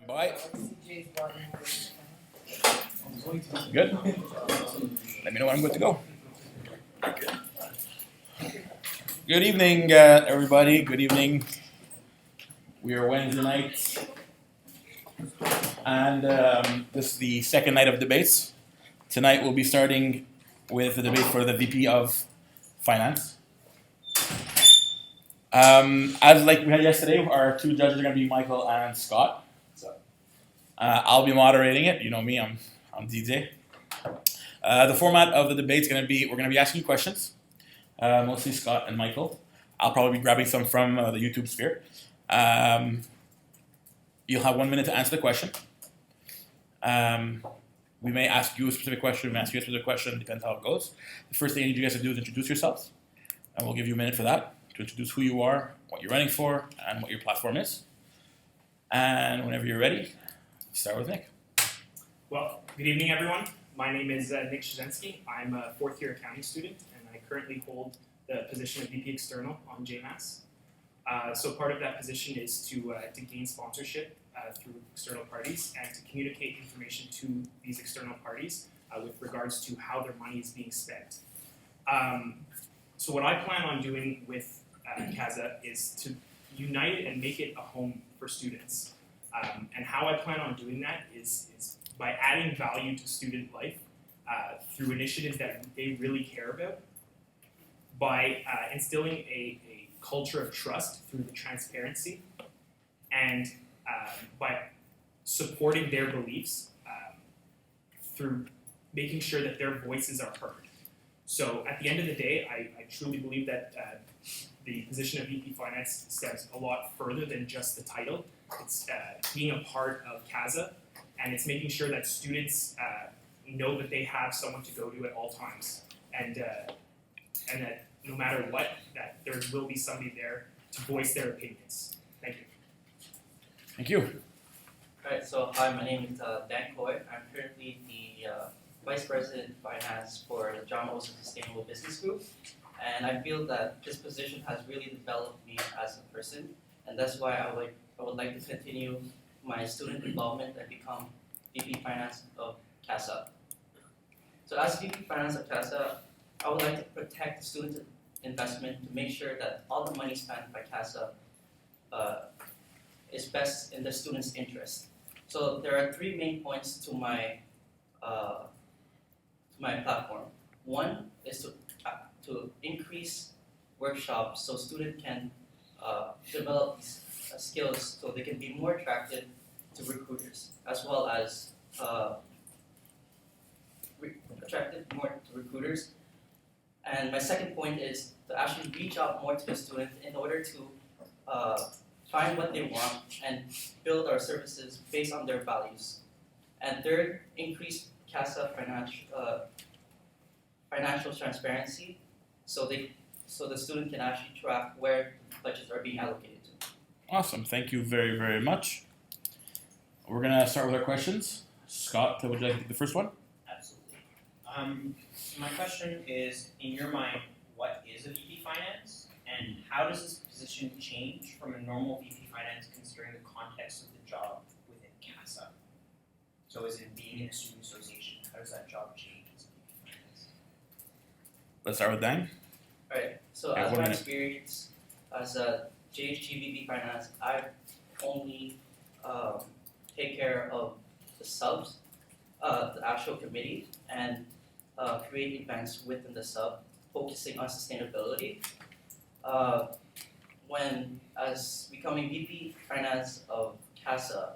Bye. Good? Let me know when I'm good to go. Good evening, everybody. Good evening. We are Wednesday night, and this is the second night of debates. Tonight we'll be starting with the debate for the VP of Finance. As like we had yesterday, our two judges are going to be Michael and Scott. I'll be moderating it. You know me, I'm DJ. The format of the debate is going to be, we're going to be asking questions, mostly Scott and Michael. I'll probably be grabbing some from the YouTube sphere. You'll have 1 minute to answer the question. We may ask you a specific question, we may ask you a specific question, depends how it goes. The first thing I need you guys to do is introduce yourselves, and we'll give you a minute for that, to introduce who you are, what you're running for, and what your platform is. And whenever you're ready, start with Nick. Well, good evening, everyone. My name is Nick Szynski. I'm a fourth-year accounting student, and I currently hold the position of VP External on JMAS. So part of that position is to gain sponsorship through external parties and to communicate information to these external parties with regards to how their money is being spent. So what I plan on doing with CASA is to unite it and make it a home for students. And how I plan on doing that is by adding value to student life through initiatives that they really care about, by instilling a culture of trust through the transparency, and by supporting their beliefs through making sure that their voices are heard. So at the end of the day, I truly believe that the position of VP Finance steps a lot further than just the title. It's being a part of CASA, and it's making sure that students know that they have someone to go to at all times, and that no matter what, that there will be somebody there to voice their opinions. Thank you. Thank you. Alright, so hi, my name is Dan Coy. I'm currently the Vice President of Finance for the John Molson Sustainable Business Group, and I feel that this position has really developed me as a person, and that's why I would like to continue my student involvement and become VP Finance of CASA. So as VP Finance of CASA, I would like to protect the student investment to make sure that all the money spent by CASA is best in the student's interest. So there are three main points to my platform. One is to increase workshops so students can develop skills so they can be more attractive to recruiters, as well as And my second point is to actually reach out more to the students in order to find what they want and build our services based on their values. And third, increase CASA financial transparency so the student can actually track where budgets are being allocated to. Awesome. Thank you very, very much. We're going to start with our questions. Scott, would you like to take the first one? Absolutely. My question is, in your mind, what is a VP Finance, and how does this position change from a normal VP Finance considering the context of the job within CASA? So is it being in a student association, how does that job change as a VP Finance? Let's start with Dan. Alright, so Yeah, as 1 my minute. experience as a JHG VP Finance, I only take care of the subs, the actual committee, and create events within the sub, focusing on sustainability. When, as becoming VP Finance of CASA,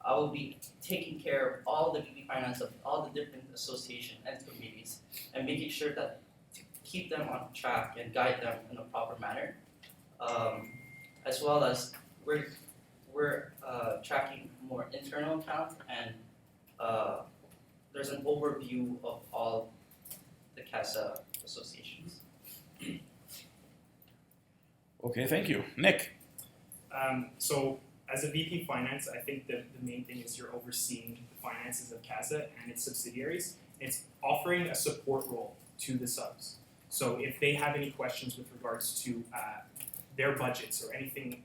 I will be taking care of all the VP Finance of all the different associations and committees, and making sure that to keep them on track and guide them in a proper manner. As well as we're tracking more internal accounts, and there's an overview of all the CASA associations. Okay, thank you. Nick. So as a VP Finance, I think the main thing is you're overseeing the finances of CASA and its subsidiaries. It's offering a support role to the subs. So if they have any questions with regards to their budgets or anything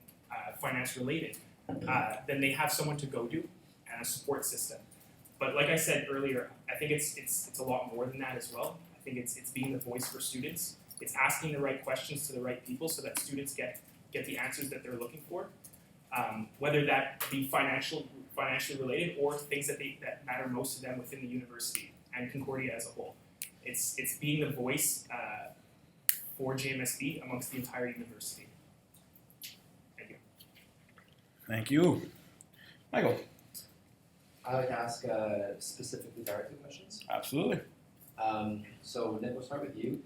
finance related, then they have someone to go to a support system. But like I said earlier, I think it's a lot more than that as well. I think it's being the voice for students. It's asking the right questions to the right people so that students get the answers that they're looking for, whether that be financially related or things that matter most to them within the university and Concordia as a whole. It's being the voice for JMSB amongst the entire university. Thank you. Thank you. Michael. I'd like to ask specifically directed questions. Absolutely. So Nick, we'll start with you.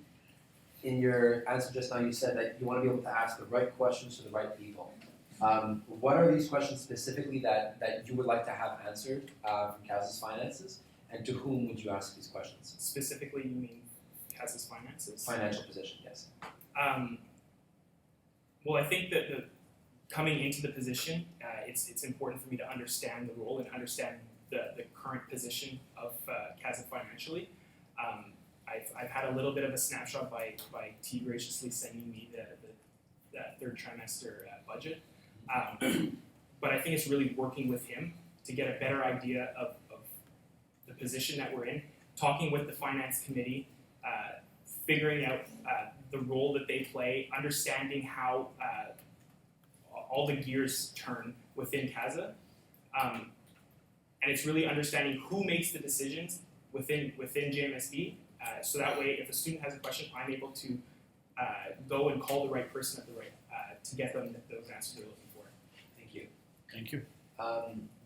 In your answer just now, you said that you want to be able to ask the right questions to the right people. What are these questions specifically that you would like to have answered from CASA's finances, and to whom would you ask these questions? Specifically, you mean CASA's finances? Financial position, yes. Well, I think that coming into the position, it's important for me to understand the role and understand the current position of CASA financially. I've had a little bit of a snapshot by T graciously sending me the third trimester budget, but I think it's really working with him to get a better idea of the position that we're in, talking with the finance committee, figuring out the role that they play, understanding how all the gears turn within CASA, and it's really understanding who makes the decisions within JMSB. So that way, if a student has a question, I'm able to go and call the right person at the right to get them those answers they're looking for. Thank you. Thank you.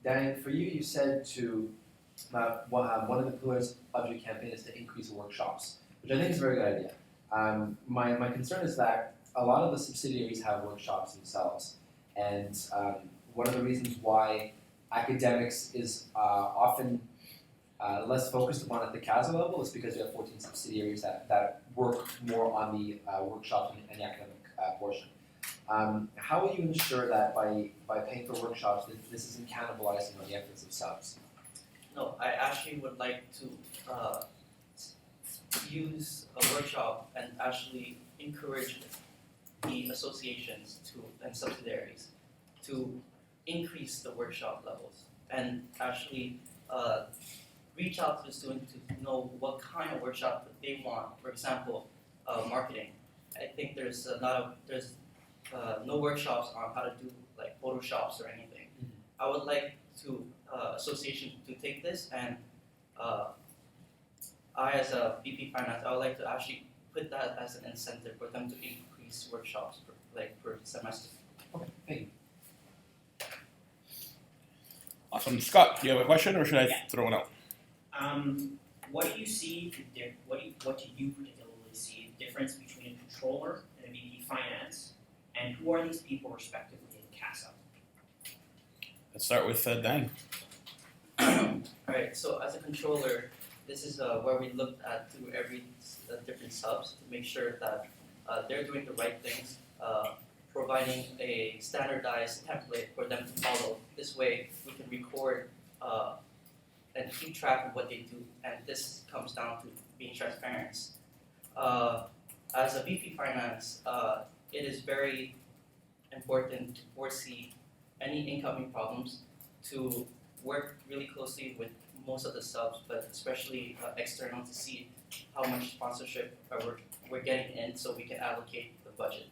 Dan, for you said to one of the pillars of your campaign is to increase workshops, which I think is a very good idea. My concern is that a lot of the subsidiaries have workshops themselves, and one of the reasons why academics is often less focused upon at the CASA level is because you have 14 subsidiaries that work more on the workshop and the academic portion. How will you ensure that by paying for workshops that this isn't cannibalizing on the efforts of subs? No, I actually would like to use a workshop and actually encourage the associations and subsidiaries to increase the workshop levels and actually reach out to the student to know what kind of workshop that they want. For example, marketing. I think there's no workshops on how to do like photoshops or anything. Mm-hmm. I would like to association to take this, and I as a VP Finance, I would like to actually put that as an incentive for them to increase workshops per semester. Okay, thank you. Awesome. Scott, do you have a question, or should I throw it out? What do you see? What do you particularly see the difference between a controller and a VP Finance, and who are these people respectively in CASA? Let's start with Dan. Alright, so as a controller, this is where we looked at through every different subs to make sure that they're doing the right things, providing a standardized template for them to follow. This way we can record and keep track of what they do, and this comes down to being transparent. As a VP Finance, it is very important to foresee any incoming problems, to work really closely with most of the subs, but especially external, to see how much sponsorship we're getting in so we can allocate the budget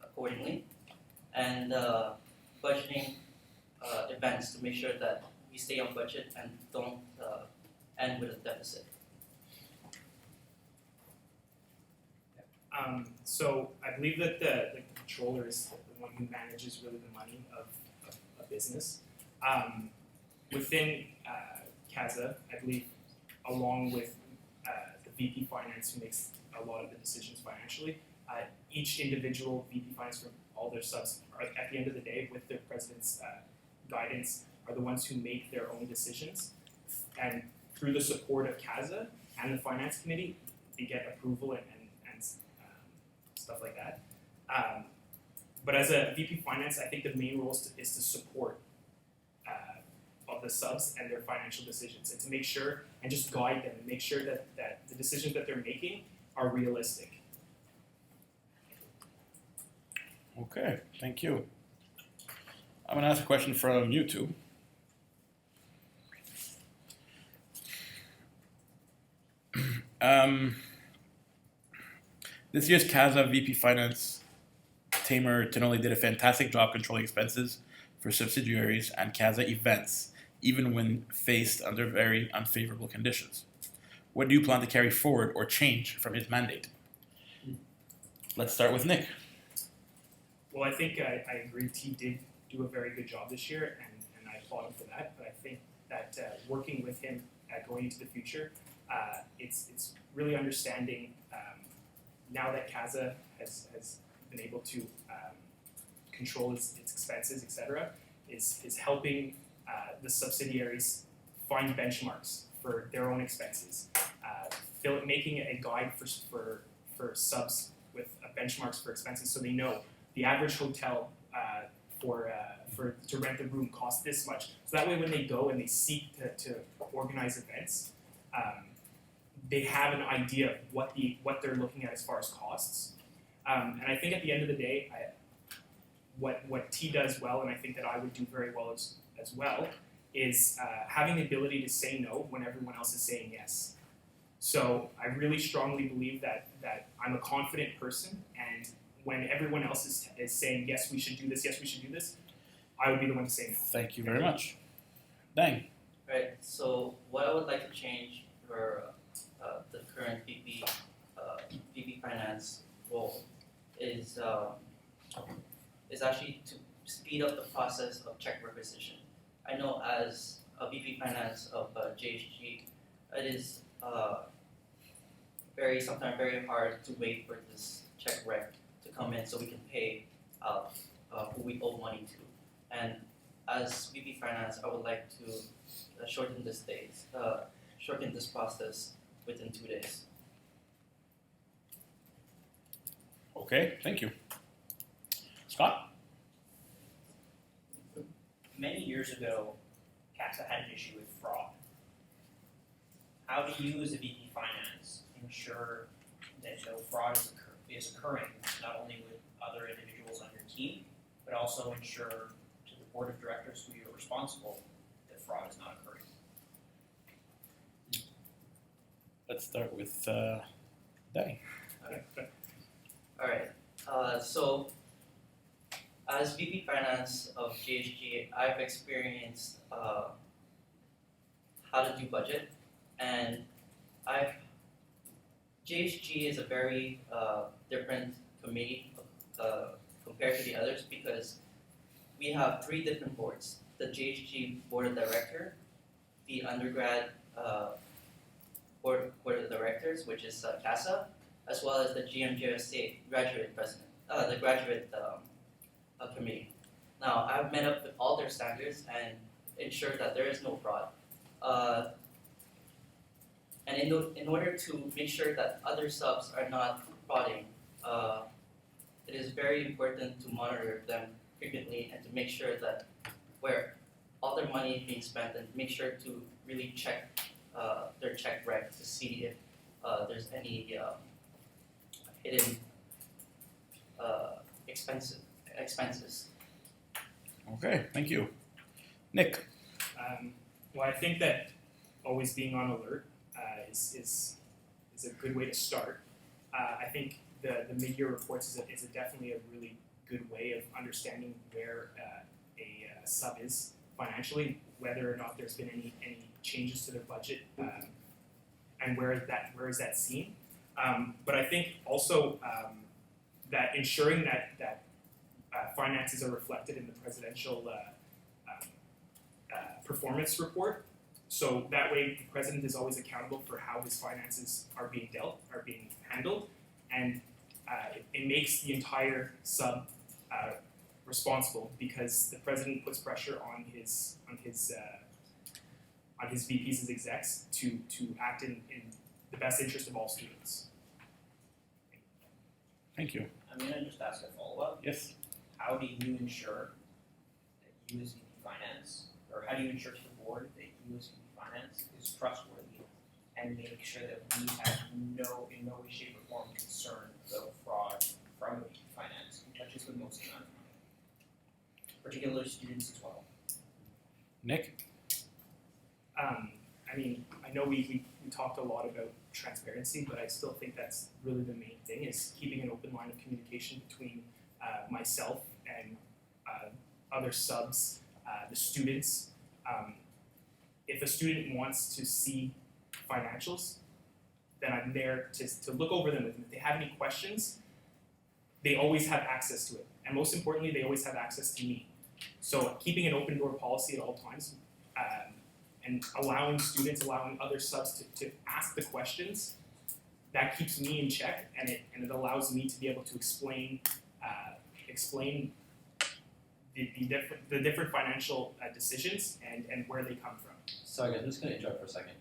accordingly. And budgeting events to make sure that we stay on budget and don't end with a deficit. So I believe that the controller is the one who manages really the money of a business. Within CASA, I believe, along with the VP Finance, who makes a lot of the decisions financially, each individual VP Finance from all their subs are, at the end of the day, with their president's guidance, are the ones who make their own decisions. And through the support of CASA and the Finance Committee, they get approval and stuff like that. But as a VP Finance, I think the main role is to support of the subs and their financial decisions, and to make sure and just guide them and make sure that the decisions that they're making are realistic. Okay, thank you. I'm going to ask a question from YouTube. This year's CASA VP Finance Tamer Tinoli did a fantastic job controlling expenses for subsidiaries and CASA events, even when faced under very unfavorable conditions. What do you plan to carry forward or change from his mandate? Let's start with Nick. Well, I think I agree. T did do a very good job this year, and I applaud him for that. But I think that working with him going into the future, it's really understanding now that CASA has been able to control its expenses, etc., is helping the subsidiaries find benchmarks for their own expenses, making a guide for subs with benchmarks for expenses, so they know the average hotel to rent a room costs this much. So that way, when they go and they seek to organize events, they have an idea of what they're looking at as far as costs. And I think at the end of the day, what T does well, and I think that I would do very well as well, is having the ability to say no when everyone else is saying yes. So I really strongly believe that I'm a confident person, and when everyone else is saying yes, we should do this, yes, we should do this, I would be the one to say no. Thank you very much. Dang. Right. So what I would like to change for the current VP Finance role is actually to speed up the process of check requisition. I know as a VP Finance of JHG, it is sometimes very hard to wait for this check rec to come in so we can pay who we owe money to. And as VP Finance, I would like to shorten this process within 2 days. Okay, thank you. Scott? Many years ago, CASA had an issue with fraud. How do you, as a VP Finance, ensure that no fraud is occurring, not only with other individuals on your team, but also ensure to the board of directors who you're responsible that fraud is not occurring? Let's start with Danny. All right. So as VP Finance of JHG, I've experienced how to do budget, and JHG is a very different committee compared to the others because we have 3 different boards: the JHG Board of Director, the undergrad Board of Directors, which is CASA, as well as the GMJSA graduate president, the graduate committee. Now, I've met up with all their standards and ensured that there is no fraud. And in order to make sure that other subs are not frauding, it is very important to monitor them frequently and to make sure that where all their money is being spent, and make sure to really check their check rec to see if there's any hidden expenses. Okay, thank you. Nick? Well, I think that always being on alert is a good way to start. I think the mid-year reports is definitely a really good way of understanding where a sub is financially, whether or not there's been any changes to their budget, and where is that seen. But I think also that ensuring that finances are reflected in the presidential performance report, so that way the president is always accountable for how his finances are being handled, and it makes the entire sub responsible because the president puts pressure on his VPs and execs to act in the best interest of all students. Thank you. I'm going to just ask a follow-up. Yes. How do you ensure that you as VP Finance, or how do you ensure to the board that you as VP Finance is trustworthy, and make sure that we have in no way, shape, or form concern about fraud from the VP Finance, who touches the most amount of money, particularly students as well? Nick? I mean, I know we talked a lot about transparency, but I still think that's really the main thing, is keeping an open line of communication between myself and other subs, the students. If a student wants to see financials, then I'm there to look over them with them. If they have any questions, they always have access to it. And most importantly, they always have access to me. So keeping an open door policy at all times, and allowing other subs to ask the questions, that keeps me in check, and it allows me to be able to explain the different financial decisions and where they come from. Sorry, guys, I'm just going to interrupt for a second.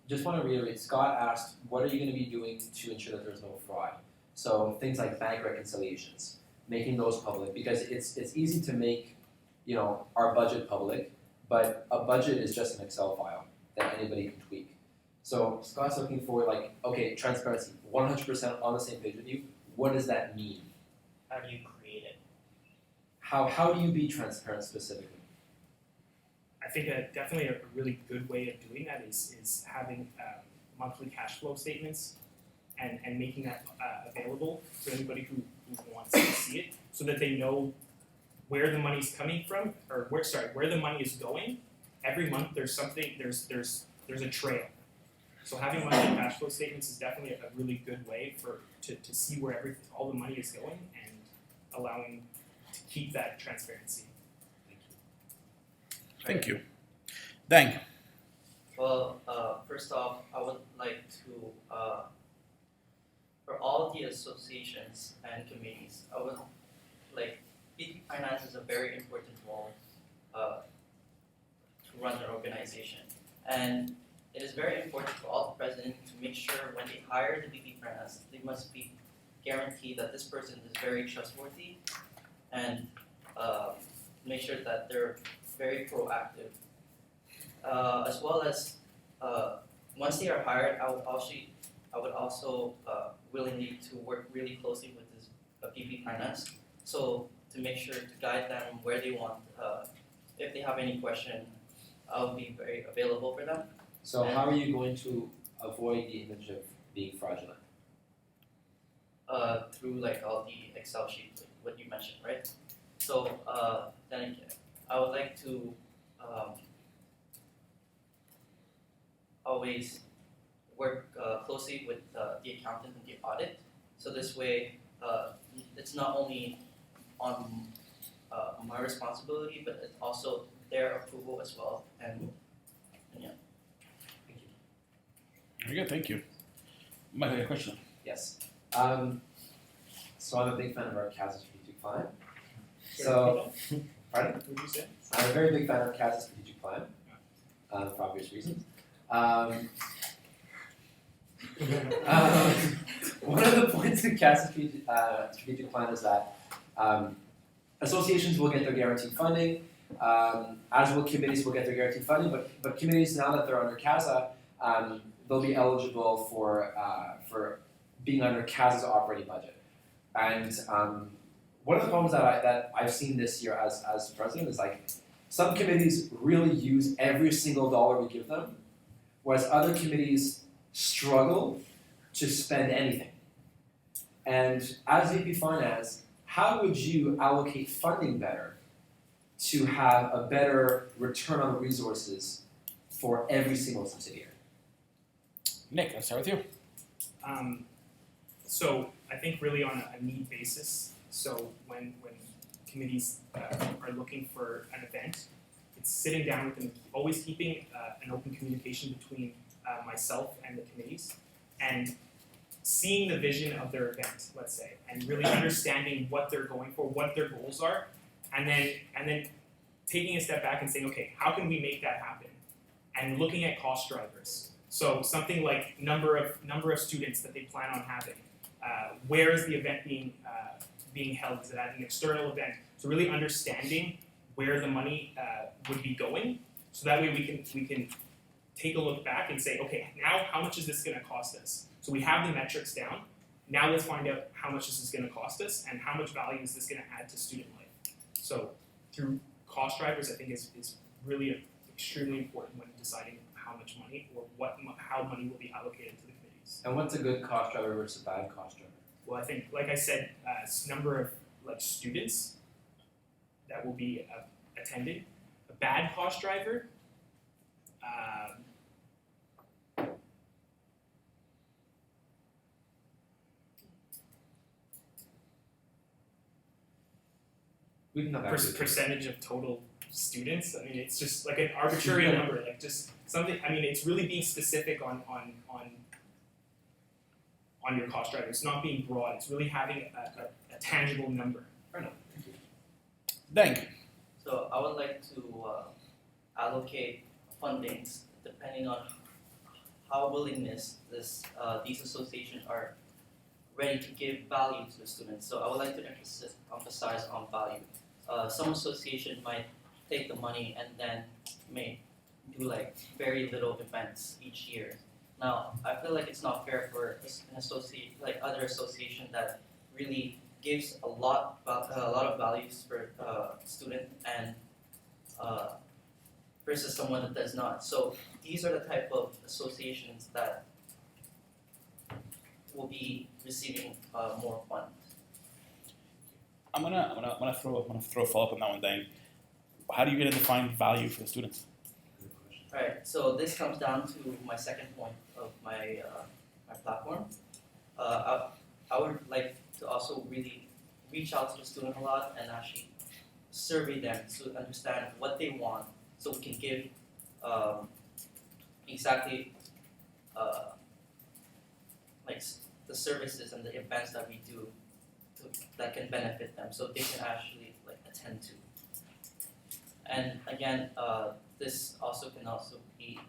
Just want to reiterate, Scott asked, what are you going to be doing to ensure that there's no fraud? So things like bank reconciliations, making those public, because it's easy to make, our budget public, but a budget is just an Excel file that anybody can tweak. So Scott's looking for transparency, 100% on the same page with you. What does that mean? How do you create it? How do you be transparent specifically? I think definitely a really good way of doing that is having monthly cash flow statements and making that available to anybody who wants to see it, so that they know where the money's coming from, or where the money is going. Every month there's a trail. So having monthly cash flow statements is definitely a really good way to see where all the money is going, and allowing to keep that transparency. Thank you. Dang. Well, first off, I would like to, for all of the associations and committees, I would BP Finance is a very important role to run their organization. And it is very important for all the presidents to make sure when they hire the BP Finance, they must be guaranteed that this person is very trustworthy, and make sure that they're very proactive. As well as once they are hired, I would also willingly to work really closely with this BP Finance, so to make sure to guide them where they want. If they have any question, I'll be very available for them. So how are you going to avoid the image of being fraudulent? Through all the Excel sheets, what you mentioned, right? So then I would like to always work closely with the accountant and the audit. So this way, it's not only on my responsibility, but it's also their approval as well. And yeah. Thank you. Very good, thank you. Mike, I got a question. Yes. So I'm a big fan of our CASA strategic plan. So, pardon? What did you say? I'm a very big fan of CASA strategic plan, for obvious reasons. One of the points in CASA strategic plan is that associations will get their guaranteed funding, as will committees will get their guaranteed funding, but committees, now that they're under CASA, they'll be eligible for being under CASA's operating budget. And one of the problems that I've seen this year as president is some committees really use every single dollar we give them, whereas other committees struggle to spend anything. And as VP Finance, how would you allocate funding better to have a better return on the resources for every single subsidiary? Nick, let's start with you. So I think really on a need basis. So when committees are looking for an event, it's sitting down with them, always keeping an open communication between myself and the committees, and seeing the vision of their event, let's say, and really understanding what they're going for, what their goals are, and then taking a step back and saying, okay, how can we make that happen? And looking at cost drivers. So something like number of students that they plan on having. Where is the event being held? Is it at an external event? So really understanding where the money would be going, so that way we can take a look back and say, okay, now how much is this going to cost us? So we have the metrics down. Now let's find out how much this is going to cost us and how much value is this going to add to student life. So through cost drivers, I think is really extremely important when deciding how much money or how money will be allocated to the committees. And what's a good cost driver versus a bad cost driver? Well, I think, like I said, number of like students that will be attending. A bad cost driver. We can come back to it. Percentage of total students. I mean, it's just like an arbitrary number, like just something. I mean, it's really being specific on your cost driver. It's not being broad. It's really having a tangible number. Dang. So I would like to allocate fundings depending on how willingness these associations are ready to give value to the students. So I would like to emphasize on value. Some association might take the money and then may do like very little events each year. Now I feel like it's not fair for an associate like other association that really gives a lot of values for student and versus someone that does not. So these are the type of associations that will be receiving more funds. I'm gonna throw a follow up on that one, Dang. How do you get to define value for the students? Alright, so this comes down to my second point of my my platform. I would like to also really reach out to the student a lot and actually survey them to understand what they want, so we can give exactly like the services and the events that we do that can benefit them, so they can actually like attend to. And again, this also can also be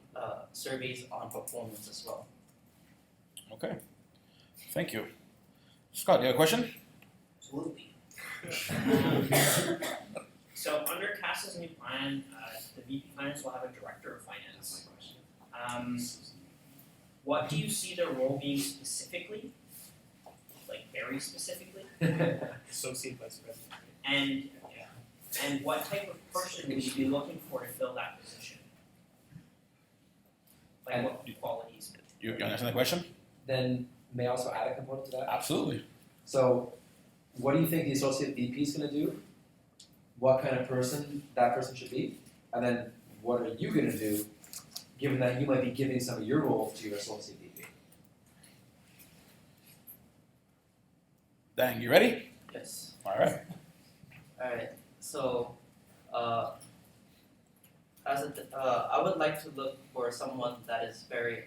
surveys on performance as well. Okay. Thank you. Scott, you have a question? Absolutely. So under CASA's new plan, the VP Finance will have a Director of Finance. What do you see their role being specifically? Like very specifically? Associate vice president. And what type of person would you be looking for to fill that position? Like And- what qualities? You understand the question? Then may I also add a component to that? Absolutely. So, what do you think the associate VP is going to do? What kind of person that person should be? And then, what are you going to do, given that you might be giving some of your roles to your associate VP? Dang, you ready? Yes. All right. Alright, so I would like to look for someone that is very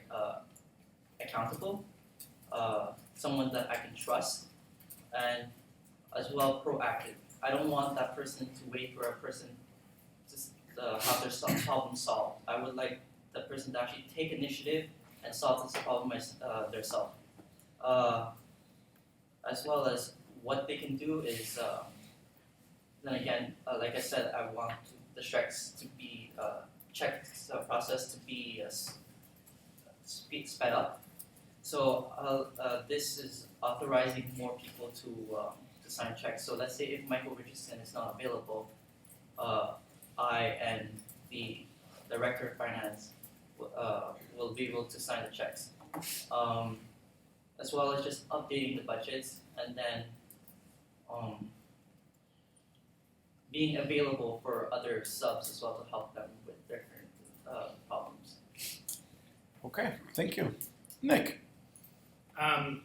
accountable, someone that I can trust, and as well proactive. I don't want that person to wait for a person to have their problem solved. I would like the person to actually take initiative and solve this problem themselves. As well as what they can do is, then again, like I said, I want the checks to be checks process to be sped up. So this is authorizing more people to sign checks. So let's say if Michael Richardson is not available, I and the Director of Finance will be able to sign the checks. As well as just updating the budgets and then being available for other subs as well to help them with their current problems. Okay. Thank you. Nick.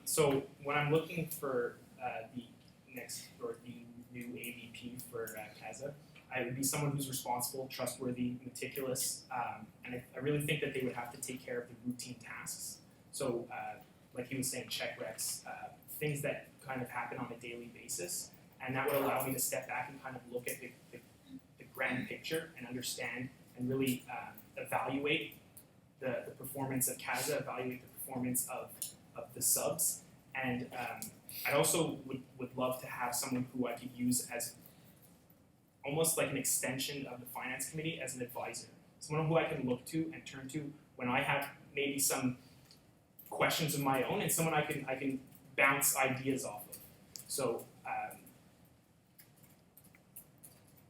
So when I'm looking for the next or the new AVP for CASA, I would be someone who's responsible, trustworthy, meticulous, and I really think that they would have to take care of the routine tasks. So like he was saying, check recs, things that kind of happen on a daily basis, and that would allow me to step back and kind of look at the grand picture and understand and really evaluate the performance of CASA, evaluate the performance of the subs, and I also would love to have someone who I could use as almost like an extension of the finance committee as an advisor, someone who I can look to and turn to when I have maybe some questions of my own, and someone I can bounce ideas off of. So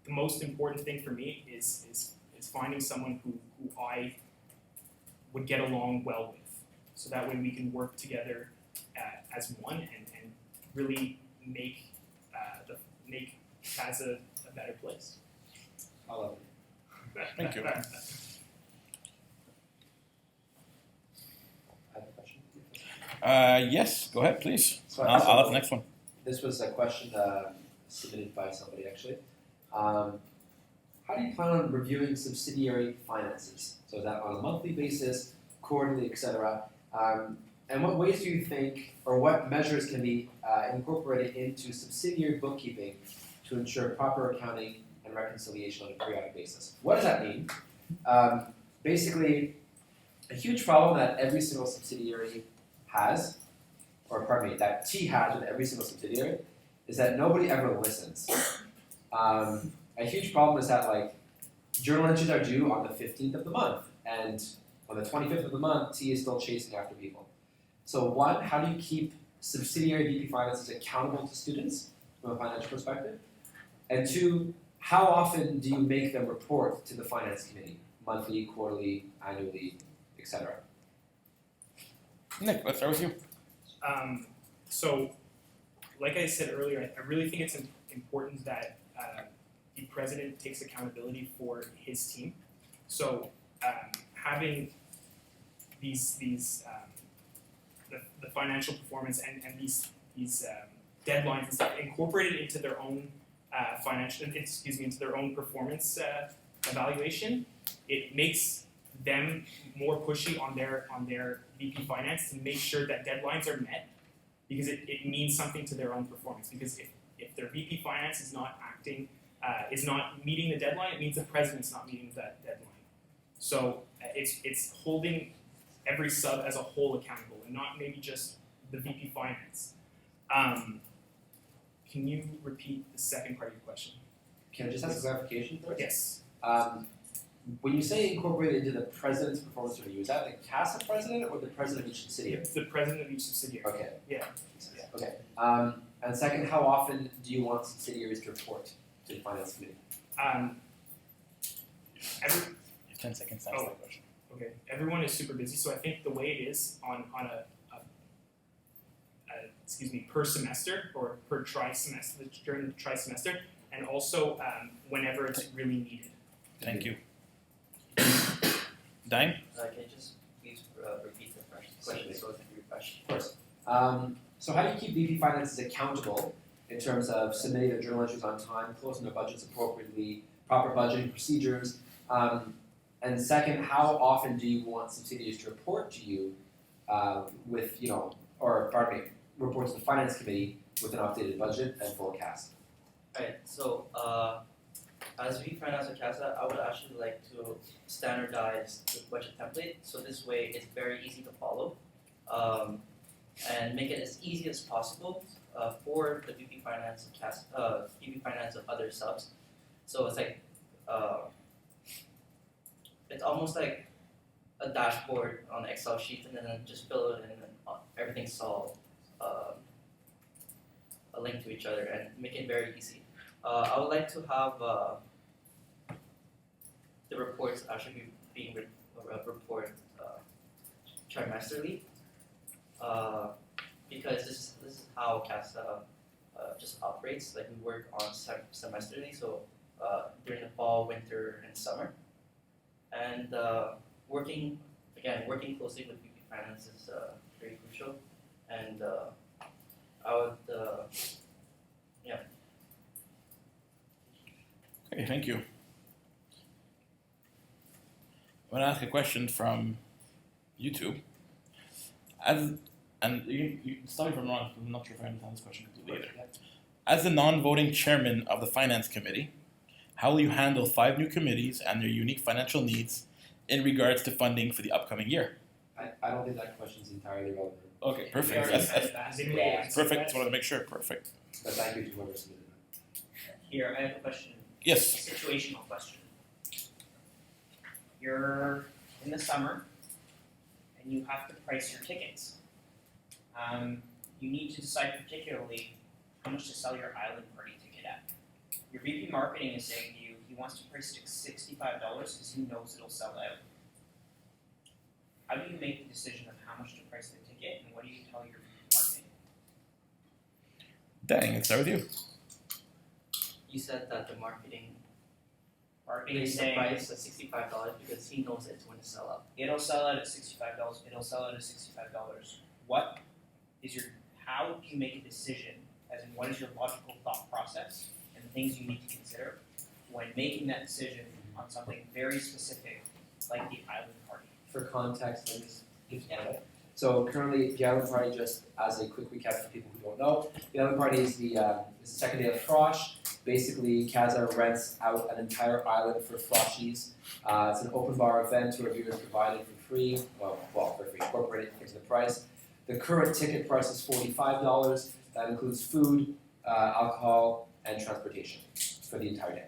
the most important thing for me is finding someone who I would get along well with. so that way we can work together as one and really make make CASA a better place. I love it. Thank you. I have a question. Yes, go ahead, please. So, I'll have the next one. This was a question submitted by somebody actually. How do you plan on reviewing subsidiary finances? So is that on a monthly basis, quarterly, etc.? And what ways do you think, or what measures can be incorporated into subsidiary bookkeeping to ensure proper accounting and reconciliation on a periodic basis? What does that mean? Basically, a huge problem that every single subsidiary has, or pardon me, that T has with every single subsidiary, is that nobody ever listens. A huge problem is that like journal entries are due on the 15th of the month, and on the 25th of the month, T is still chasing after people. So one, how do you keep subsidiary VP finances accountable to students from a financial perspective? And two, how often do you make them report to the finance committee? Monthly, quarterly, annually, etc. Nick, let's start with you. So, like I said earlier, I really think it's important that the president takes accountability for his team. So, having the financial performance and these deadlines and stuff incorporated into their own into their own performance evaluation, it makes them more pushy on their VP finance to make sure that deadlines are met, because it means something to their own performance. Because if their VP finance is not acting, is not meeting the deadline, it means the president's not meeting that deadline. So it's holding every sub as a whole accountable, and not maybe just the VP finance. Can you repeat the second part of your question? Can I just ask a clarification first? Yes. When you say incorporated into the president's performance review, is that the CASA president or the president of each subsidiary? The president of each subsidiary. Okay. Yeah. Okay. And second, how often do you want subsidiaries to report to the finance committee? Every, 10 seconds to answer that question. okay. Everyone is super busy, so I think the way it is on a per semester or per trimester during the trimester, and also whenever it's really needed. Thank you. Dime? Can you just please repeat the question so I can refresh? Of course. So how do you keep VP finances accountable in terms of submitting their journal entries on time, closing their budgets appropriately, proper budgeting procedures? And second, how often do you want subsidiaries to report to you with, report to the finance committee with an updated budget and forecast? Alright, so as VP Finance at CASA, I would actually like to standardize the budget template, so this way it's very easy to follow, and make it as easy as possible for the VP Finance of CASA, VP Finance of other subs. So it's like it's almost like a dashboard on an Excel sheet, and then just fill it in, and everything's all a link to each other, and make it very easy. I would like to have the reports actually being reported trimesterly, because this is how CASA just operates. Like, we work on semesterly, so during the fall, winter, and summer, and working closely with VP Finance is very crucial, and I would Okay, thank you. I'm going to ask a question from YouTube. You stop me if I'm wrong, I'm not sure if I understand this question completely either. As the non-voting chairman of the finance committee, how will you handle 5 new committees and their unique financial needs in regards to funding for the upcoming year? I don't think that question is entirely relevant. Okay, We perfect. already said that. Didn't we answer Perfect. that? Just wanted to make sure. Perfect. But thank you to whoever submitted that. Here, I have a question, Yes. a situational question. You're in the summer, and you have to price your tickets. You need to decide particularly how much to sell your island party ticket at. Your VP marketing is saying to you, he wants to price it at $65 because he knows it'll sell out. how do you make the decision of how much to price the ticket, and what do you tell your marketing? Dang, let's start with you. You said that the marketing Marketing is raised the saying price at $65 because he knows it's going to sell out. it'll sell out at $65. It'll sell out at $65. What is your? How do you make a decision? As in, what is your logical thought process and the things you need to consider when making that decision on something very specific, like the island party? For context, let me just give you that. So currently, the Island Party, just as a quick recap for people who don't know, the Island Party is the second day of Frosh. Basically, CASA rents out an entire island for Froshies. It's an open bar event where beer is provided for free, well, for free, incorporated into the price. The current ticket price is $45. That includes food, alcohol, and transportation for the entire day.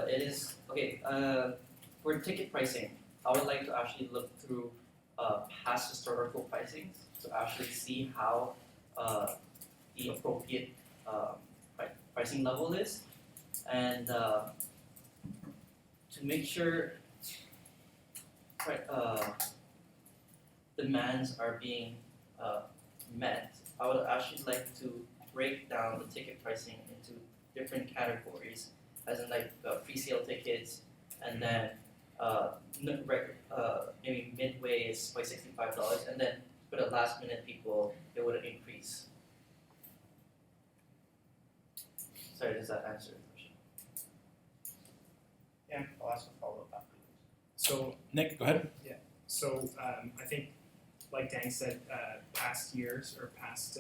It is okay. For ticket pricing, I would like to actually look through past historical pricings to actually see how the appropriate pricing level is, and to make sure demands are being met. I would actually like to break down the ticket pricing into different categories, as in like pre-sale tickets, and then maybe midway is like $65, and then for the last minute people, it would increase. Sorry, does that answer the question? Yeah, I'll ask a follow-up after this. So Nick, go ahead. So I think, like Dan said, past years or past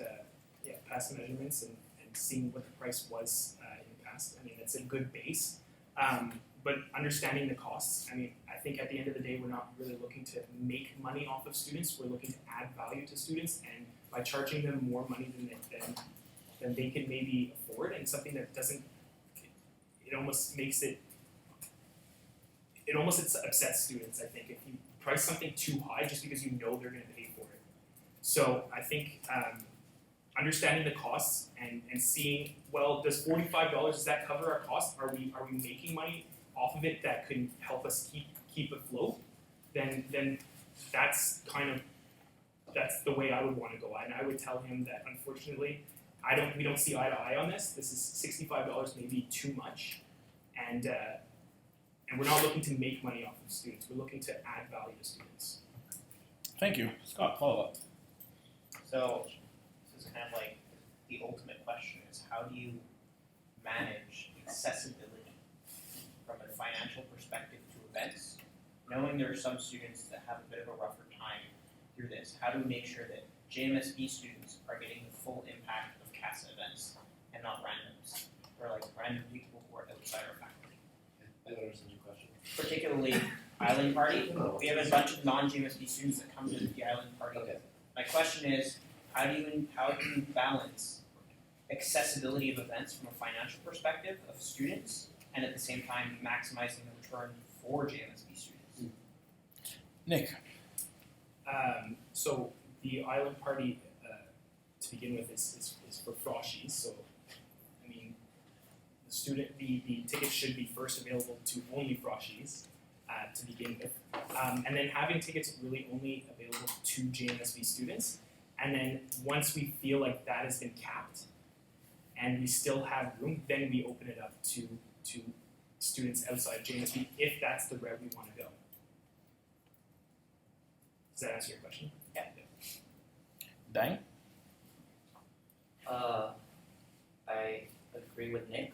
measurements and seeing what the price was in the past. I mean, it's a good base. But understanding the costs, I mean, I think at the end of the day, we're not really looking to make money off of students. We're looking to add value to students, and by charging them more money than they can maybe afford, and something that doesn't, it almost upsets students. I think if you price something too high just because you know they're going to pay for it. So I think understanding the costs and seeing, well, does $45, does that cover our costs? Are we making money off of it that could help us keep afloat? Then that's the way I would want to go. And I would tell him that unfortunately we don't see eye to eye on this. This is $65 maybe too much, and we're not looking to make money off of students. We're looking to add value to students. Thank you. Scott, follow up. So this is kind of like the ultimate question is how do you manage accessibility from a financial perspective to events, knowing there are some students that have a bit of a rougher time through this? How do we make sure that JMSB students are getting the full impact of CASA events and not randoms, or like random people who are outside our faculty? I don't understand your question. Particularly Island Party. We have a bunch of non-JMSB students that come to the Island Party. Okay. My question is, how do you balance accessibility of events from a financial perspective of students, and at the same time maximizing the return for JMSB students? Nick. So the Island Party, to begin with, is for Froshies. So I mean, the tickets should be first available to only Froshies to begin with, and then having tickets really only available to JMSB students. And then once we feel like that has been capped, and we still have room, then we open it up to students outside JMSB if that's the route we want to go. Does that answer your question? Yeah. Dang. I agree with Nick.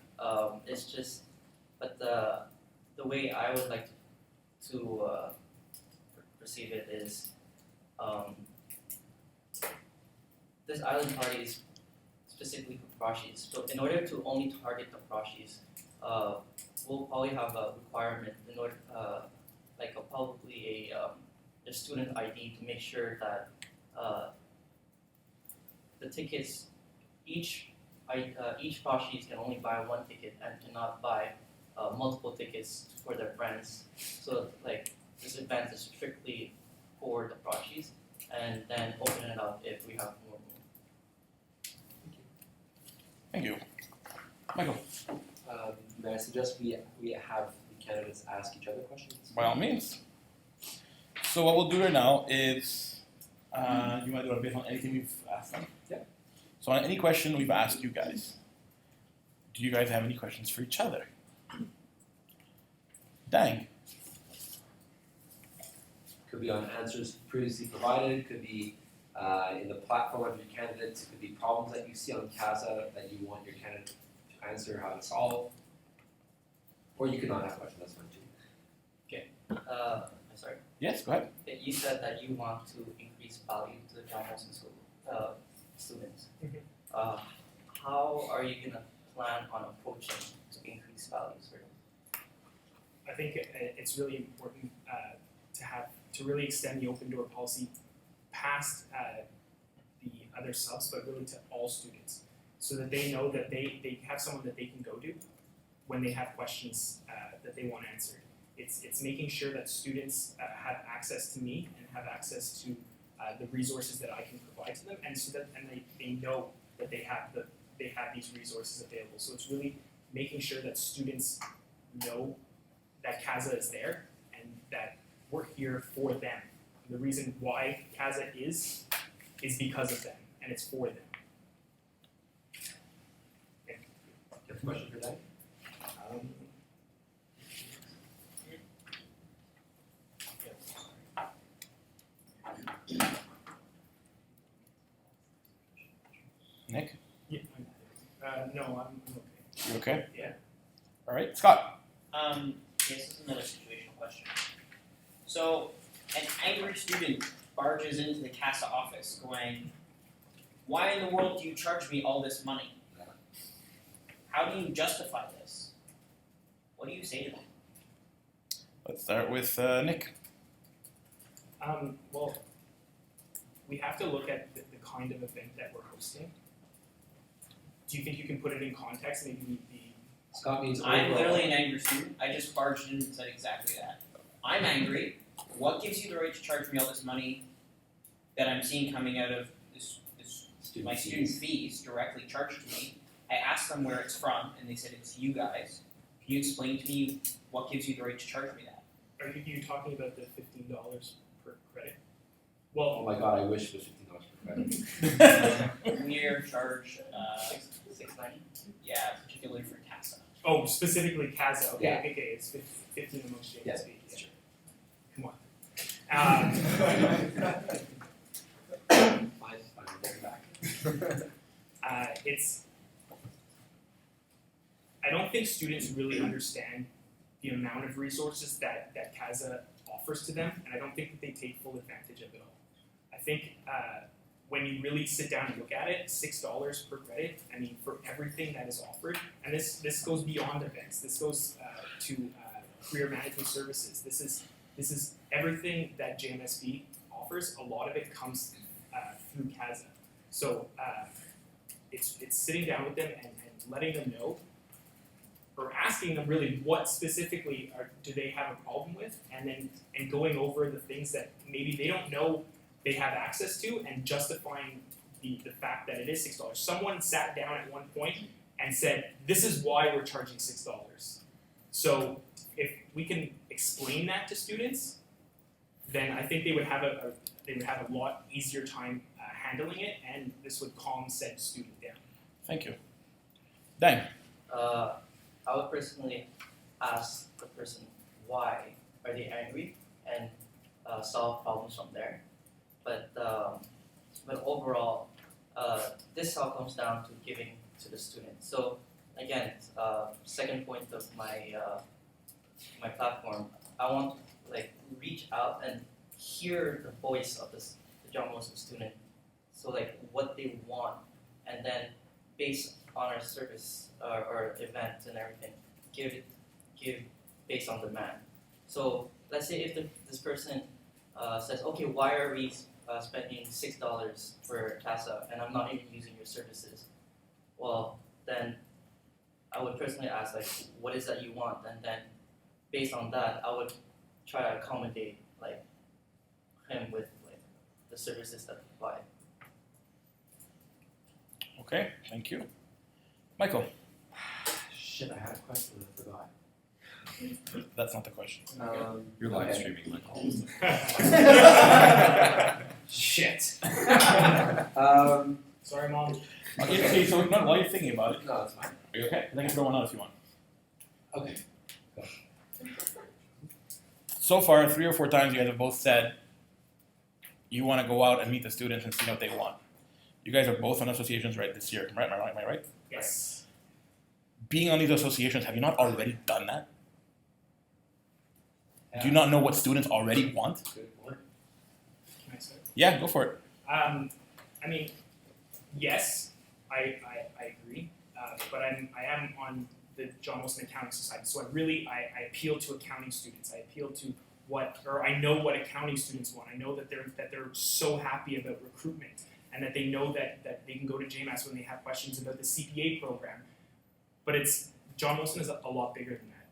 It's just, but the way I would like to perceive it is, this island party is specifically for Froshies. So in order to only target the Froshies, we'll probably have a requirement in order, probably a student ID to make sure that the tickets, each Froshies can only buy one ticket and cannot buy multiple tickets for their friends. So this event is strictly for the Froshies, and then open it up if we have more room. Thank you. Michael. suggest we have the candidates ask each other questions. By all means. So what we'll do right now is, you want to do it based on anything we've asked them? Yeah. So on any question we've asked you guys, do you guys have any questions for each other? Dang. Could be on answers previously provided, could be in the platform of your candidates, it could be problems that you see on CASA that you want your candidate to answer how to solve. Or you could not have questions, that's fine too. Sorry. Yes, go ahead. You said that you want to increase value to the John Molson school students. Mhm. How are you gonna plan on approaching to increase values for them? I think it's really important to really extend the open door policy past the other subs, but really to all students, so that they know that they have someone that they can go to when they have questions that they want answered. It's making sure that students have access to me and have access to the resources that I can provide to them, and so that they know that they have these resources available. So it's really making sure that students know that CASA is there and that we're here for them. And the reason why CASA is because of them, and it's for them. Do you have a question for that? Nick, Yeah. No, I'm okay. you okay? Yeah. All right, Scott. This is another situational question. So, an angry student barges into the CASA office going, "Why in the world do you charge me all this money? How do you justify this?" What do you say to them? Let's start with Nick. Well, we have to look at the kind of event that we're hosting. Do you think you can put it in context? Maybe Scott means I'm overall. literally an angry student. I just barged in and said exactly that. I'm angry. What gives you the right to charge me all this money that I'm seeing coming out of my student fees directly charged to me? I asked them where it's from, and they said it's you guys. Can you explain to me what gives you the right to charge me that? Are you talking about the $15 per credit? Oh Well, my god, I wish it was $15 per credit. We are charged, $6.90. yeah, particularly for CASA. oh, specifically CASA. Okay, Yeah. okay, it's 15 amongst JMSB. Yeah. Yeah. Come on. Fine, take it back. I don't think students really understand the amount of resources that CASA offers to them, and I don't think that they take full advantage of it all. I think when you really sit down and look at it, $6 per credit, I mean, for everything that is offered, and this goes beyond events, this goes to career management services, this is everything that JMSB offers. A lot of it comes through CASA. So it's sitting down with them and letting them know, or asking them really what specifically do they have a problem with, and going over the things that maybe they don't know they have access to, and justifying the fact that it is $6. Someone sat down at one point and said, "This is why we're charging $6." So if we can explain that to students, then I think they would have a lot easier time handling it, and this would calm said student down. Thank you. Dang. I would personally ask the person why are they angry and solve problems from there. But overall, this all comes down to giving to the student. So again, second point of my my platform, I want to reach out and hear the voice of the John Molson student. So what they want, and then based on our service or event and everything, give based on demand. So let's say if this person says, okay, why are we spending $6 for CASA and I'm not even using your services? Well, then I would personally ask what is that you want, and then based on that, I would try to accommodate him with the services that we provide. Okay, thank you. Michael. Shit, I had a question and I forgot. That's not the question. You're live Okay. streaming, Michael. Shit. Sorry, Mom. Okay, so while you're thinking about it, No, that's fine. are you okay? I can throw one out if you want. Okay. So far, 3 or 4 times you guys have both said you want to go out and meet the students and see what they want. You guys are both on associations right this year, right? Am I right? Yes. Being on these associations, have you not already done that? Do you not know what students already want? Good point. Can I start? Yeah, go for it. I mean, yes, I agree, but I am on the John Molson Accounting Society, so I appeal to accounting students. I appeal to I know what accounting students want. I know that they're so happy about recruitment, and that they know that they can go to JMAS when they have questions about the CPA program. But John Molson is a lot bigger than that.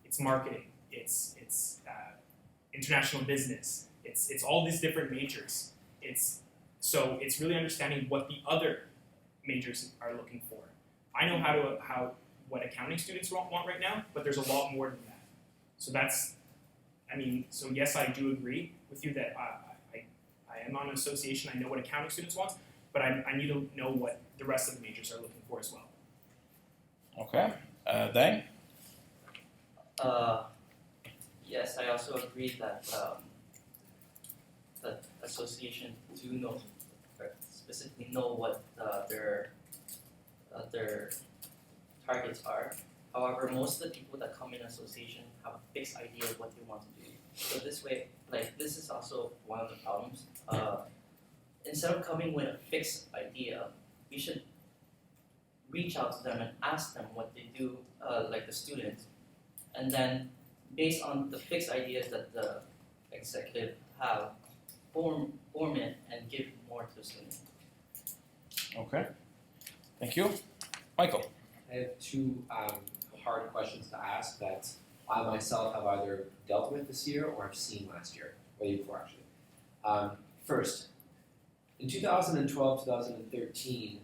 It's marketing. It's international business. It's all these different majors. So it's really understanding what the other majors are looking for. I know what accounting students want right now, but there's a lot more than that. So so yes, I do agree with you that I am on an association. I know what accounting students want, but I need to know what the rest of the majors are looking for as well. Okay. Dang? Yes, I also agree that the association do know, or specifically know what their targets are. However, most of the people that come in association have a fixed idea of what they want to do. So this way, this is also one of the problems. Instead of coming with a fixed idea, we should reach out to them and ask them what they do, like the students, and then based on the fixed ideas that the executive have, form it and give more to the student. Okay. Thank you. Michael. I have 2 hard questions to ask that I myself have either dealt with this year or have seen last year, or the year before actually. First, in 2012, 2013,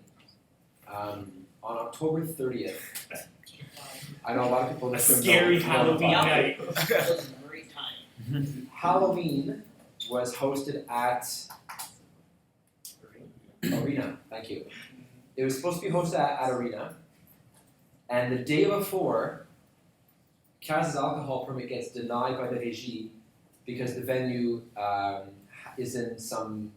on October 30th, I know a lot of people in A this room scary know Halloween about night. Halloween was hosted at Arena. Thank you. It was supposed to be hosted at Arena, and the day before, CASA's alcohol permit gets denied by the régie because the venue is in some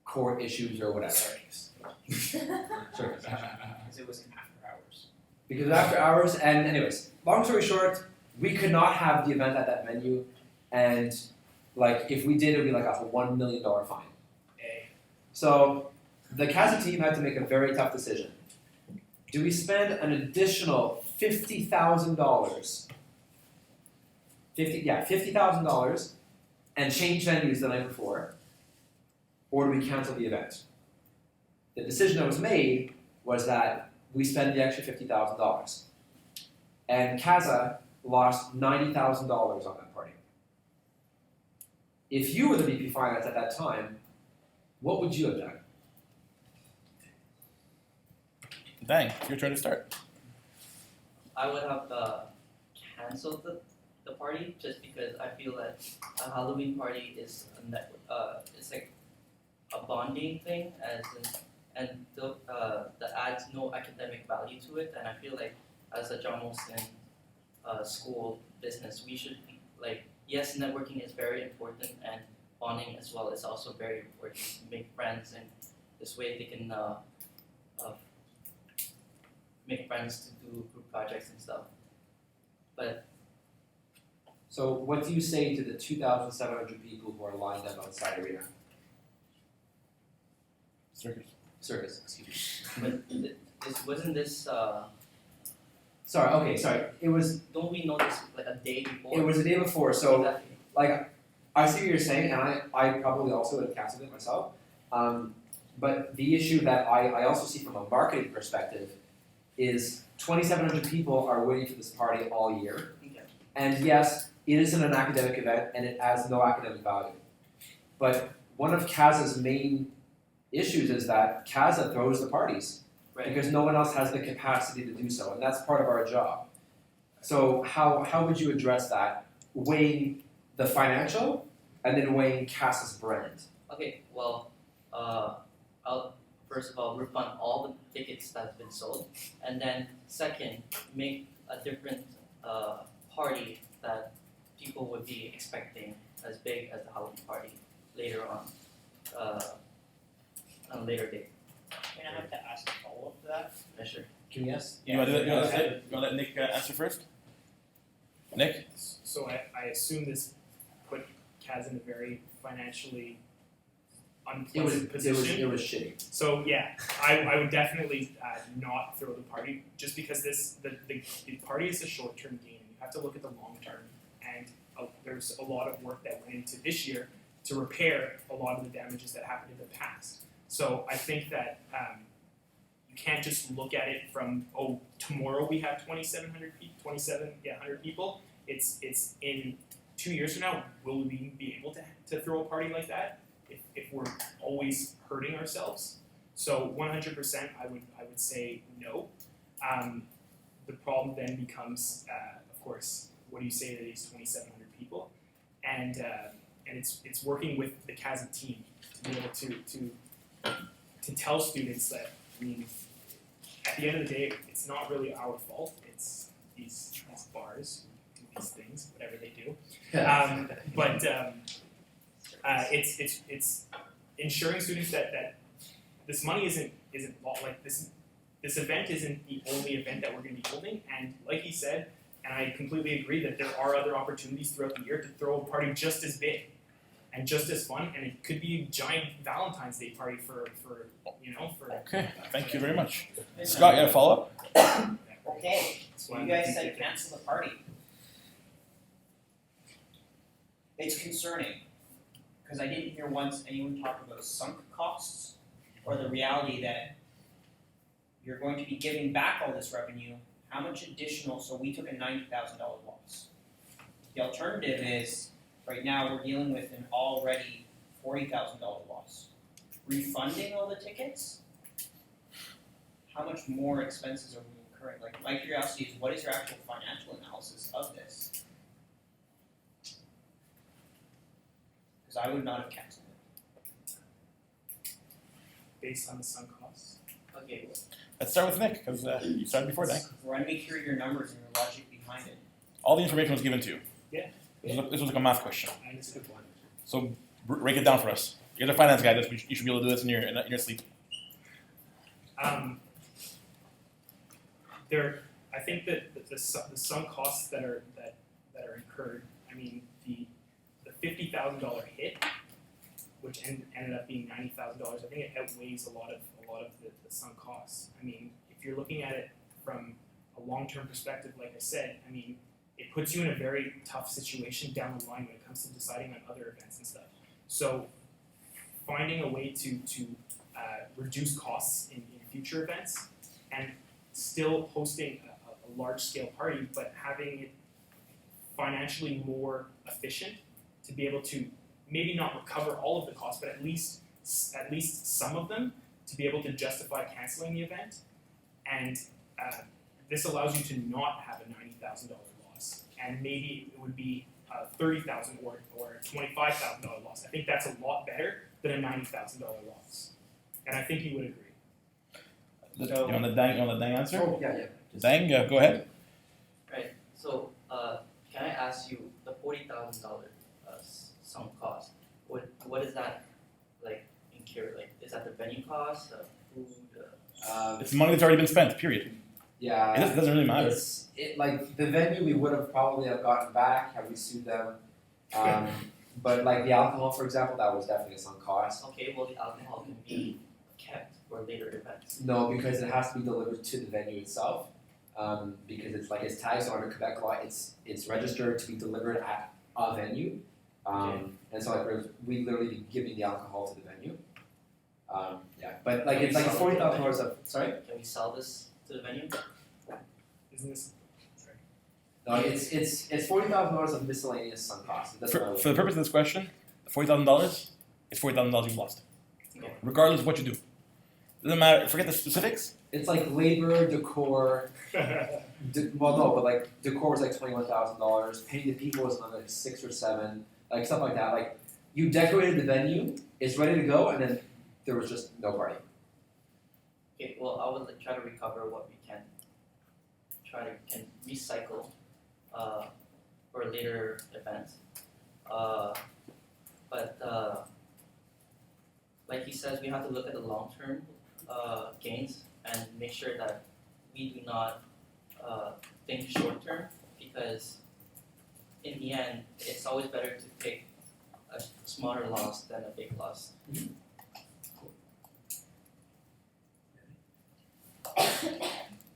court issues or whatever. Circus. Because it was after hours. Because after hours, and anyways, long story short, we could not have the event at that venue, and if we did, it would be like a $1 million fine. So the CASA team had to make a very tough decision. Do we spend an additional $50,000? $50,000 and change venues the night before, or do we cancel the event? The decision that was made was that we spend the extra $50,000, and CASA lost $90,000 on that party. If you were the VP Finance at that time, what would you have done? Dang, your turn to start. I would have canceled the party just because I feel that a Halloween party is it's like a bonding thing, and that adds no academic value to it. And I feel like as a John Molson school business, we should be yes, networking is very important, and bonding as well is also very important to make friends, and this way they can make friends to do group projects and stuff. So what do you say to the 2,700 people who are lined up outside Arena? Circus, excuse me. But wasn't this? Sorry. It was Don't we know this a day before? the day before, so Exactly. I see what you're saying, and I probably also would have canceled it myself. But the issue that I also see from a marketing perspective is 2,700 people are waiting for this party all year. Okay. And yes, it isn't an academic event and it adds no academic value. But one of CASA's main issues is that CASA throws the parties Right. because no one else has the capacity to do so, and that's part of our job. So how would you address that? Weighing the financial and then weighing CASA's brand. Okay, well, I'll first of all refund all the tickets that's been sold, and then second, make a different party that people would be expecting as big as the Halloween party later on a later date. Can I have to ask a follow-up to that? Yeah, sure. Can you guess? You want to let Nick answer first? Nick? So I assume this put CAS in a very financially unpleasant position. It was shitty. So yeah, I would definitely not throw the party just because the party is a short-term gain. You have to look at the long term, and there's a lot of work that went into this year to repair a lot of the damages that happened in the past. So I think that you can't just look at it from tomorrow we have 2,700 people. It's in 2 years from now, will we be able to throw a party like that if we're always hurting ourselves? So 100% I would say no. The problem then becomes, of course, what do you say to these 2,700 people? And it's working with the CASA team to be able to tell students that, I mean, at the end of the day, it's not really our fault. It's these bars who do these things, whatever they do. But it's ensuring students that this money isn't like this event isn't the only event that we're going to be holding. And like he said, and I completely agree that there are other opportunities throughout the year to throw a party just as big and just as fun, and it could be a giant Valentine's Day party for. Okay, thank you very much. Scott, you got a follow-up? Okay, That's so why you I'm guys thinking said cancel the party. It's concerning, because I didn't hear once anyone talk about sunk costs or the reality that you're going to be giving back all this revenue. How much additional? So we took a $90,000 loss. The alternative is, right now we're dealing with an already $40,000 loss. Refunding all the tickets? How much more expenses are we incurring? Like, my curiosity is, what is your actual financial analysis of this? Because I would not have canceled it. based on the sunk costs. Okay, Let's start with Nick, because you started before, Nick. Run me through your numbers and your logic behind it. All the information was given to you. Yeah. This was like a math question. And it's a good one. So break it down for us. You're the finance guy. You should be able to do this in your sleep. I think that the sunk costs that are incurred. I mean, the $50,000 hit, which ended up being $90,000. I think it outweighs a lot of the sunk costs. I mean, if you're looking at it from a long-term perspective, like I said, I mean, it puts you in a very tough situation down the line when it comes to deciding on other events and stuff. So, finding a way to reduce costs in future events and still hosting a large-scale party, but having it financially more efficient to be able to maybe not recover all of the costs, but at least some of them to be able to justify canceling the event. And this allows you to not have a $90,000 loss, and maybe it would be $30,000 or $25,000 loss. I think that's a lot better than a $90,000 loss, and I think you would agree. You want the dang answer? Oh, yeah. Dang, go ahead. right. So, can I ask you the $40,000 sunk cost? What is that like incur? Like, is that the venue cost, food? It's money that's already been spent. Period. Yeah. It doesn't really matter. Like the venue we would have probably gotten back had we sued them. But like the alcohol, for example, that was definitely a sunk cost. Okay, well the alcohol can be kept for later events. No, because it has to be delivered to the venue itself. Because it's tagged under Quebec law. It's registered to be delivered at a venue. And so like we literally be giving the alcohol to the venue. But like it's like $40,000 of sorry. Can we sell this to the venue? Isn't this? Sorry. No, it's $40,000 of miscellaneous sunk costs. That's For the purpose of this question, $40,000 is $40,000 you've lost, Okay. regardless of what you do. Doesn't matter. Forget the specifics. It's like labor, decor. Well, no, but like decor was like $21,000. Paying the people was another 6 or 7, like stuff like that. Like you decorated the venue, it's ready to go, and then there was just no party. Okay, well, I would like, try to recover what we can. Can recycle for later events. But like he says, we have to look at the long-term gains and make sure that we do not think short-term, because in the end, it's always better to take a smaller loss than a big loss.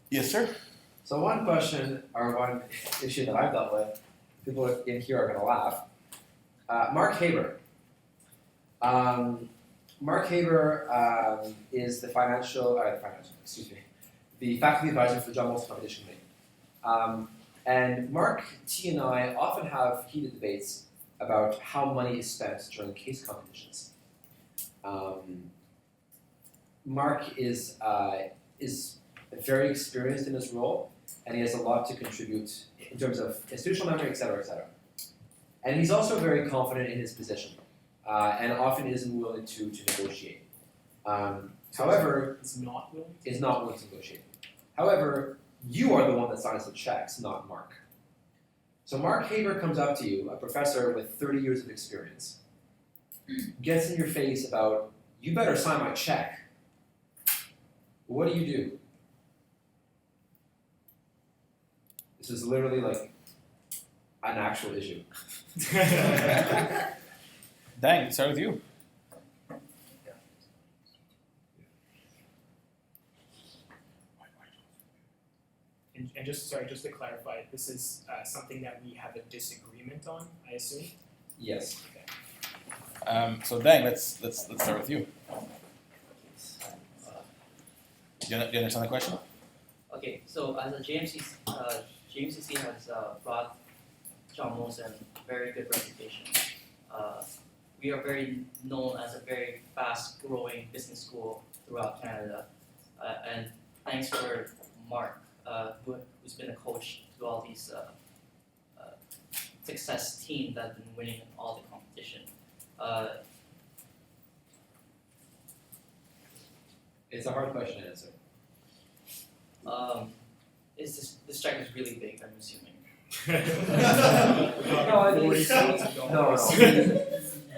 Yes, sir. So one question, or one issue that I've dealt with, people in here are going to laugh. Mark Haber. Mark Haber is the the faculty advisor for the John Molson Competition Committee. And Mark, T, and I often have heated debates about how money is spent during case competitions. Mark is very experienced in his role, and he has a lot to contribute in terms of institutional memory, et cetera, et cetera. And he's also very confident in his position, and often isn't willing to negotiate. However, is not willing. Is not willing to negotiate. However, you are the one that signs the checks, not Mark. So Mark Haber comes up to you, a professor with 30 years of experience, gets in your face about, you better sign my check. What do you do? This is literally like an actual issue. Dang, start with you. And just to clarify, this is something that we have a disagreement on, I assume. Yes. So Dang, let's start with you. Do you understand the question? Okay, so as a JMCC has brought John Molson a very good reputation. We are very known as a very fast-growing business school throughout Canada, and thanks for Mark, who's been a coach to all these success teams that have been winning all the competition. It's a hard question to answer. This check is really big, I'm assuming. No.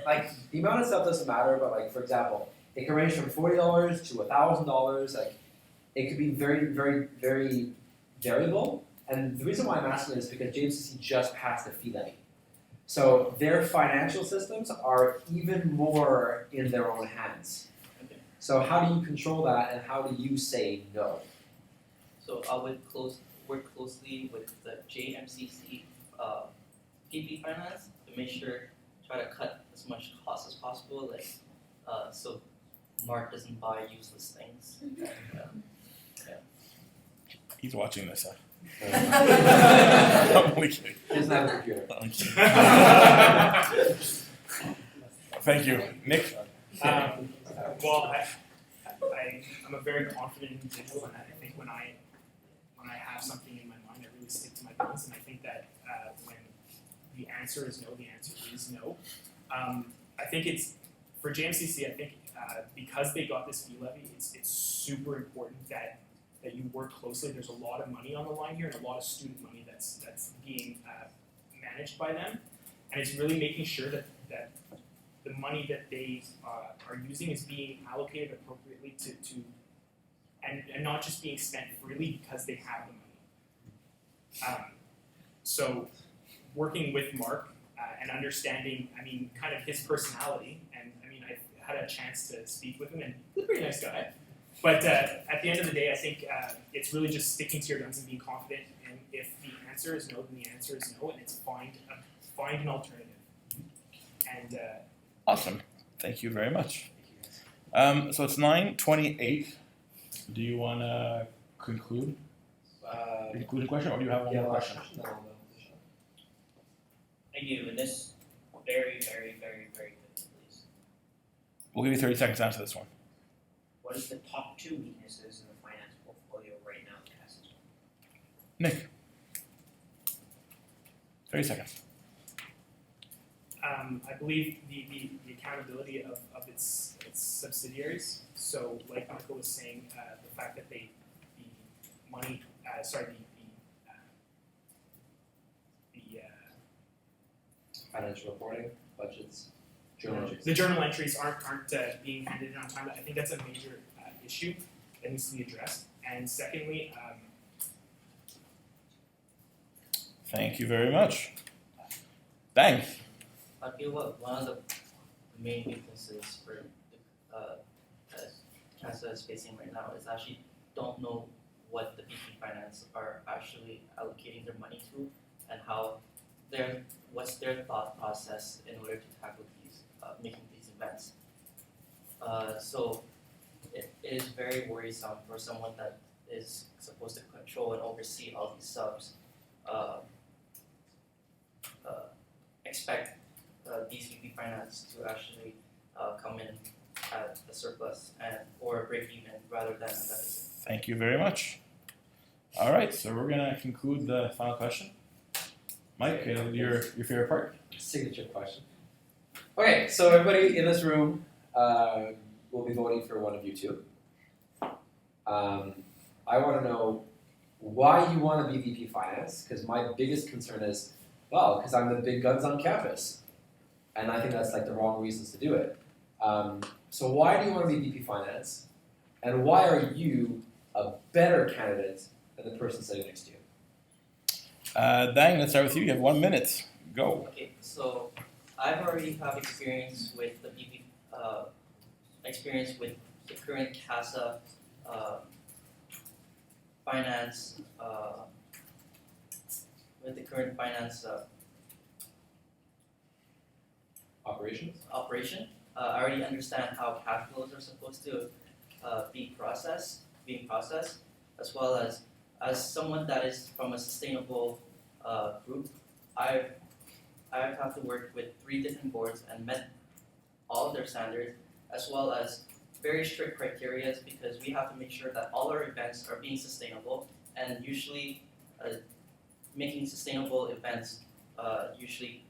Like the amount of stuff doesn't matter, but like for example, it can range from $40 to $1,000. Like it could be very, very, very variable. And the reason why I'm asking is because JMCC just passed the fee levy, so their financial systems are even more in their own hands. Okay. So how do you control that, and how do you say no? So I would work closely with the JMCC PP finance to make sure, try to cut as much cost as possible, like so Mark doesn't buy useless things. He's watching this. He I'm only kidding. doesn't have a computer. I'm kidding. Thank you, Nick. Well, I'm a very confident individual, and I think when I have something in my mind, I really stick to my guns, and I think that when the answer is no, the answer is no. I think it's, for JMCC, I think because they got this fee levy, it's super important that you work closely. There's a lot of money on the line here, and a lot of student money that's being managed by them, and it's really making sure that the money that they are using is being allocated appropriately and not just being spent freely because they have the money. So working with Mark and understanding, kind of his personality, and I had a chance to speak with him, and he's a pretty nice guy. But at the end of the day, I think it's really just sticking to your guns and being confident, and if the answer is no, then the answer is no, and it's find an alternative. And Awesome. Thank you very much. So it's 9:28. Do you want to conclude? Conclude the question, or do you have one more question? Thank you, and this very, very, very, very quickly, please. We'll give you 30 seconds to answer this one. What is the top 2 weaknesses in the finance Nick. 30 seconds. I believe the accountability of its subsidiaries. So, like Michael was saying, the fact that the money, Financial reporting, budgets, journal entries. the journal entries aren't being handed in on time. I think that's a major issue that needs to be addressed. And secondly, Thank you very much. Bang. I feel what one of the main weaknesses for as CASA is facing right now is actually don't know what the BP Finance are actually allocating their money to and how what's their thought process in order to tackle these making these events. So it is very worrisome for someone that is supposed to control and oversee all these subs. Expect these VP Finance to actually come in at a surplus or a break even rather than a deficit. Thank you very much. All right, so we're gonna conclude the final question. Mike, your favorite part? Signature question. Okay, so everybody in this room will be voting for one of you two. I want to know why you want to be VP Finance, because my biggest concern is, well, because I'm the big guns on campus. And I think that's like the wrong reasons to do it. So why do you want to be VP Finance? And why are you a better candidate than the person sitting next to you? Dang, let's start with you. You have 1 minute. Go. Okay, so I've already have experience with the BP, experience with the current CASA finance, with the current finance operation. I already understand how cash flows are supposed to being processed, as well as someone that is from a sustainable group. I have to work with 3 different boards and met all of their standards, as well as very strict criteria, because we have to make sure that all our events are being sustainable, and usually making sustainable events usually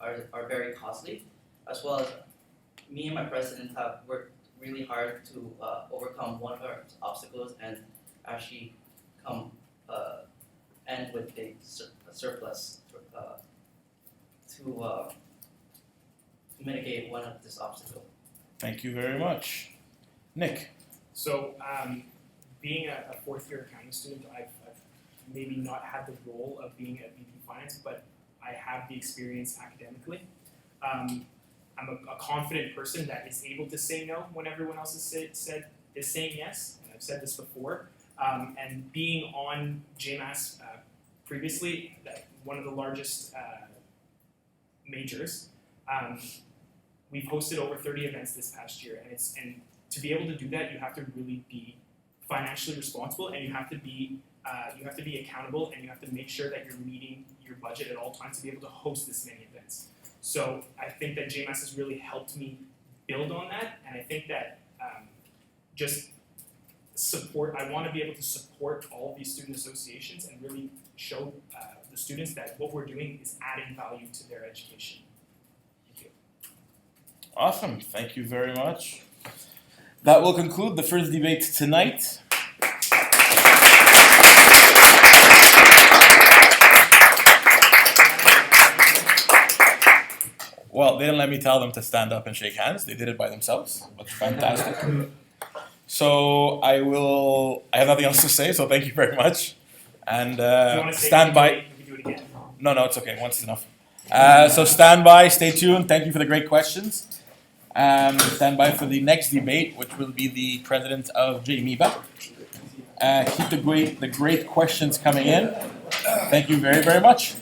are very costly, as well as me and my president have worked really hard to overcome one of our obstacles and actually come end with a surplus to mitigate one of this obstacle. Thank you very much. Nick. so being a fourth-year accounting student, I've maybe not had the role of being a VP Finance, but I have the experience academically. I'm a confident person that is able to say no when everyone else is saying yes, and I've said this before. And being on JMAS previously, one of the largest majors, we've hosted over 30 events this past year, and to be able to do that, you have to really be financially responsible, and you have to be accountable, and you have to make sure that you're meeting your budget at all times to be able to host this many events. So I think that JMAS has really helped me build on that, and I think that just support. I want to be able to support all of these student associations and really show the students that what we're doing is adding value to their education. Thank you. Awesome. Thank you very much. That will conclude the first debate tonight. Well, they didn't let me tell them to stand up and shake hands. They did it by themselves. That's fantastic. So I have nothing else to say, so thank you very much. And stand by. We do it again. No, it's okay. Once is enough. So stand by, stay tuned. Thank you for the great questions. Stand by for the next debate, which will be the president of JMIBA. Keep the great questions coming in. Thank you very, very much.